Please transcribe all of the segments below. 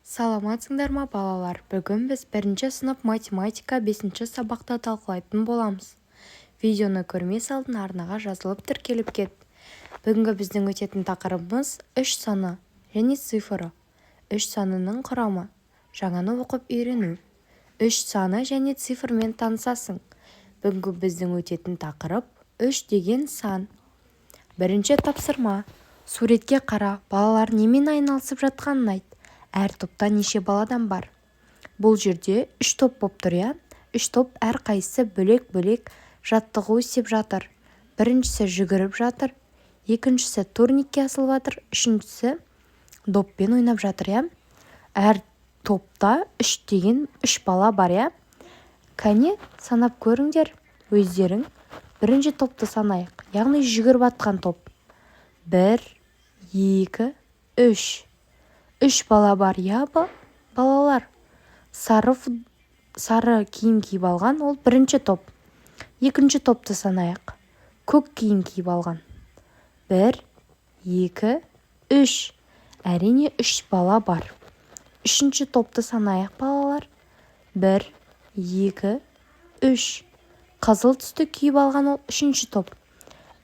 Саламатсыңдар ма балалар? Бүгін біз бірінші сынып математика 5-ші сабақта талқылайтын боламыз. Видеоны көрмей салдың арнаға жазылып тіркеліп кет. Бүгінгі біздің өтетін тақырыбымыз 3 саны және цифры. 3 санының құрамы. Жаңаны оқып үйрену. 3 саны және цифрмен танысасың. Бүгінгі біздің өтетін тақырып 3 деген сан. Бірінші тапсырма. Суретке қара, балалар немен айналысып жатқанын айт. Әр топта неше баладан бар? Бұл жерде 3 топ боп тұр, я? 3 топ әрқайсысы бөлек-бөлек жаттығу істеп жатыр. Біріншісі жүгіріп жатыр, екіншісі турникке асылып жатыр, үшіншісі доппен ойнап жатыр, я? Әр топта 3 деген 3 бала бар, я? Кәне, санап көріңдер өздерің. Бірінші топты санайық, яғни жүгіріп атқан топ. 1, 2, 3. 3 бала бар, я, балалар? Сары киім киіп алған, ол бірінші топ. Екінші топты санайық. Көк киім киіп алған. 1, 2, 3. Әрине 3 бала бар. Үшінші топты санайық, балалар. 1, 2, 3. Қызыл түсті киіп алған, ол үшінші топ.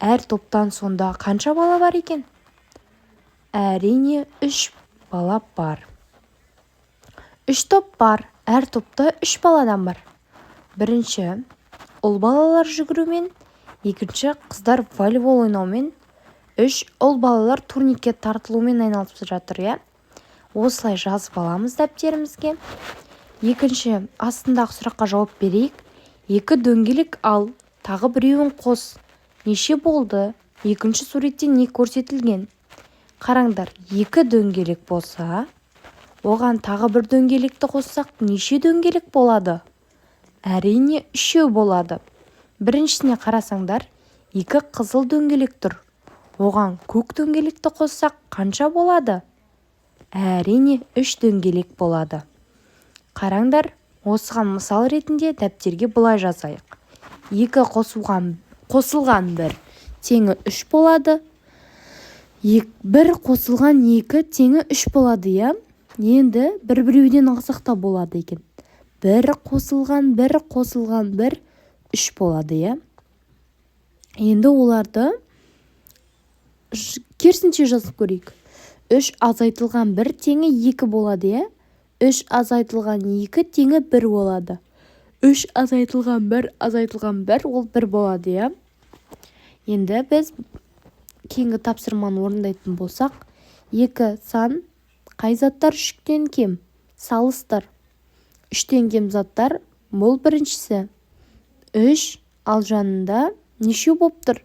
Әр топтан сонда қанша бала бар екен? Әрине 3 бала бар. 3 топ бар. Әр топта 3 баладан бар. Бірінші ұл балалар жүгірумен, екінші қыздар волейбол ойнаумен, 3 ұл балалар турникке тартылумен айналысып жатыр, я? Осылай жазып аламыз дәптерімізге. Екінші астындағы сұраққа жауап берейік. 2 дөңгелек ал, тағы біреуін қос. Неше болды? Екінші суретте не көрсетілген? Қараңдар, 2 дөңгелек болса, оған тағы бір дөңгелекті қоссақ, неше дөңгелек болады? Әрине 3 болады. Біріншісіне қарасаңдар, 2 қызыл дөңгелек тұр. Оған көк дөңгелекті қоссақ, қанша болады? Әрине 3 дөңгелек болады. Қараңдар, осыған мысал ретінде дәптерге былай жазайық. 2 қосылған 1 теңі 3 болады. 1 қосылған 2 теңі 3 болады, я? Енді бір-біреуден алсақ та болады екен. 1 қосылған 1 3 болады, я? Енді оларды керісінше жазып көрейік. 3 азайтылған 1 теңі 2 болады, я? 3 азайтылған 2 теңі 1 болады. 3 азайтылған 1 ол 1 болады, я? Енді біз кейінгі тапсырманы орындайтын болсақ, 2 сан қай заттар 3-тен кем? Салыстыр. 3-тен кем заттар бұл біріншісі. 3, ал жанында неше боп тұр?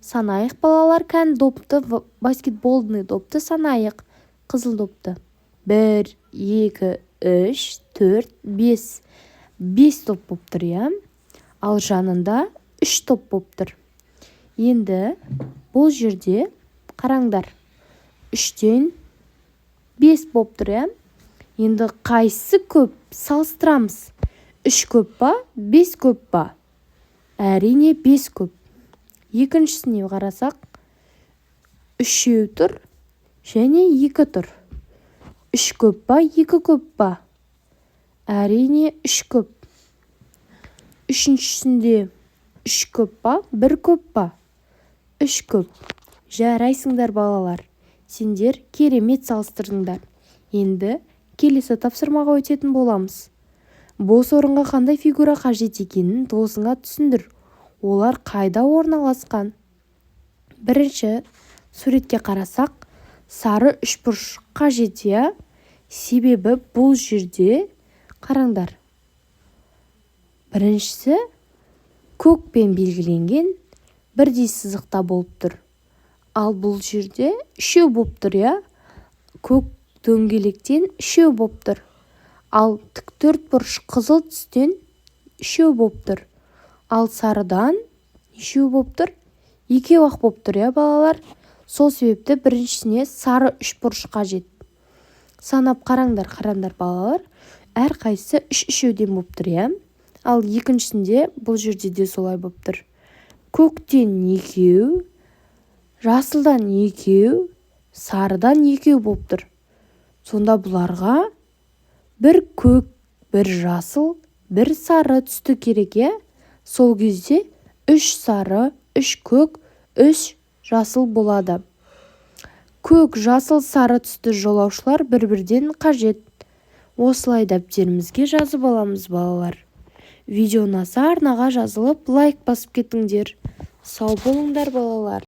Санайық, балалар, кән допты, баскетболдың допты санайық. Қызыл допты. 1, 2, 3, 4, 5. 5 топ боп тұр, я? Ал жанында 3 топ боп тұр. Енді бұл жерде қараңдар. 3-тен 5 боп тұр, я? Енді қайсы көп? Салыстырамыз. 3 көп па? 5 көп па? Әрине 5 көп. Екіншісіне қарасақ, 3 тұр және 2 тұр. 3 көп па? 2 көп па? Әрине 3 көп. Үшіншісінде 3 көп па? 1 көп па? 3 көп. Жарайсыңдар, балалар. Сендер керемет салыстырдыңдар. Енді келесі тапсырмаға өтетін боламыз. Бос орынға қандай фигура қажет екенін досыңа түсіндір. Олар қайда орналасқан? Бірінші суретке қарасақ, сары үшбұрыш қажет, я? Себебі бұл жерде қараңдар. Біріншісі көкпен белгіленген бірдей сызықта болып тұр. Ал бұл жерде 3 боп тұр, я? Көк дөңгелектен 3 боп тұр. Ал тіктөртбұрыш қызыл түстен 3 боп тұр. Ал сарыдан неше боп тұр? 2 боп тұр, я, балалар? Сол себепті біріншісіне сары үшбұрыш қажет. Санап қараңдар, балалар. Әрқайсысы 3-3-ден боп тұр, я? Ал екіншісінде бұл жерде де солай боп тұр. Көктен 2, жасылдан 2, сарыдан 2 боп тұр. Сонда бұларға бір көк, бір жасыл, бір сары түсті керек, иә? Сол кезде 3 сары, 3 көк, 3 жасыл болады. Көк, жасыл, сары түсті жолаушылар бір-бірден қажет. Осылай дәптерімізге жазып аламыз, балалар. Видео ұнаса арнаға жазылып, лайк басып кетіңдер. Сау болыңдар, балалар.